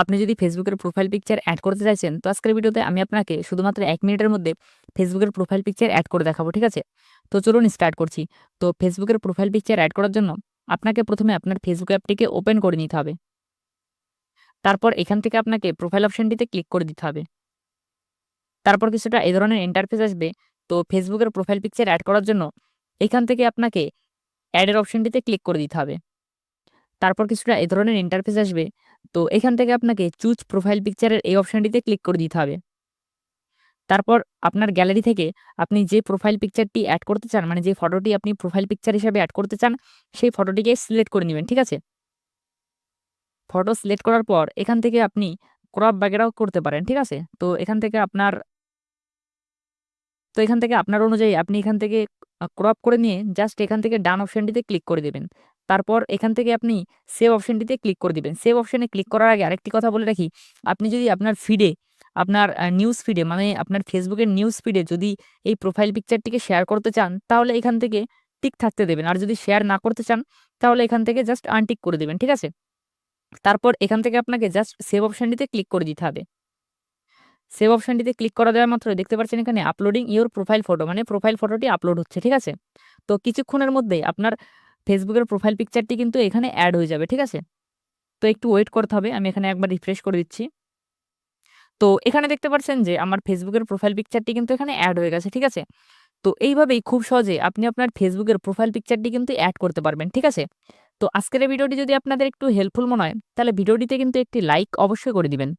আপনি যদি ফেসবুকের প্রোফাইল পিকচার এড করতে চাইছেন, তো আজকের ভিডিওতে আমি আপনাকে শুধুমাত্র ১ মিনিটের মধ্যে ফেসবুকের প্রোফাইল পিকচার এড করে দেখাবো, ঠিক আছে? তো চলুন স্টার্ট করছি। তো ফেসবুকের প্রোফাইল পিকচার এড করার জন্য আপনাকে ১ম এ আপনার ফেসবুক অ্যাপটিকে ওপেন করে নিতে হবে। তারপর এখান থেকে আপনাকে প্রোফাইল অপশনটিতে ক্লিক করে দিতে হবে। তারপর কিছুটা এই ধরনের ইন্টারফেস আসবে। তো ফেসবুকের প্রোফাইল পিকচার এড করার জন্য এখান থেকে আপনাকে এড এর অপশনটিতে ক্লিক করে দিতে হবে। তারপর কিছুটা এই ধরনের ইন্টারফেস আসবে। তো এখান থেকে আপনাকে চুজ প্রোফাইল পিকচারের এই অপশনটিতে ক্লিক করে দিতে হবে। তারপর আপনার গ্যালারি থেকে আপনি যে প্রোফাইল পিকচারটি এড করতে চান, মানে যে ফটোটি আপনি প্রোফাইল পিকচার হিসেবে এড করতে চান, সেই ফটোটিকে সিলেক্ট করে নিবেন। ঠিক আছে? ফটো সিলেক্ট করার পর এখান থেকে আপনি ক্রপ বাগেরাও করতে পারেন। ঠিক আছে? তো এখান থেকে আপনার অনুযায়ী আপনি এখান থেকে ক্রপ করে নিয়ে জাস্ট এখান থেকে ডান অপশনটিতে ক্লিক করে দিবেন। তারপর এখান থেকে আপনি সেভ অপশনটিতে ক্লিক করে দিবেন। সেভ অপশনে ক্লিক করার আগে আরেকটি কথা বলে রাখি, আপনি যদি আপনার ফিডে আপনার নিউজ ফিডে মানে আপনার ফেসবুকের নিউজ ফিডে যদি এই প্রোফাইল পিকচারটিকে শেয়ার করতে চান, তাহলে এখান থেকে টিক থাকতে দেবেন। আর যদি শেয়ার না করতে চান, তাহলে এখান থেকে জাস্ট আনটিক করে দিবেন। ঠিক আছে? তারপর এখান থেকে আপনাকে জাস্ট সেভ অপশনটিতে ক্লিক করে দিতে হবে। সেভ অপশনটিতে ক্লিক করা দেওয়া মাত্রই দেখতে পাচ্ছেন এখানে আপলোডিং ইওর প্রোফাইল ফটো, মানে প্রোফাইল ফটোটি আপলোড হচ্ছে। ঠিক আছে? তো কিছুক্ষণের মধ্যেই আপনার ফেসবুকের প্রোফাইল পিকচারটি কিন্তু এখানে এড হয়ে যাবে। ঠিক আছে? তো একটু ওয়েট করতে হবে। আমি এখানে একবার রিফ্রেশ করে দিচ্ছি। তো এখানে দেখতে পাচ্ছেন যে আমার ফেসবুকের প্রোফাইল পিকচারটি কিন্তু এখানে এড হয়ে গেছে। ঠিক আছে? তো এইভাবেই খুব সহজে আপনি আপনার ফেসবুকের প্রোফাইল পিকচারটি কিন্তু এড করতে পারবেন। ঠিক আছে? তো আজকের এই ভিডিওটি যদি আপনাদের একটু হেল্পফুল মনে হয়, তাহলে ভিডিওটিতে কিন্তু একটি লাইক অবশ্যই করে দিবেন।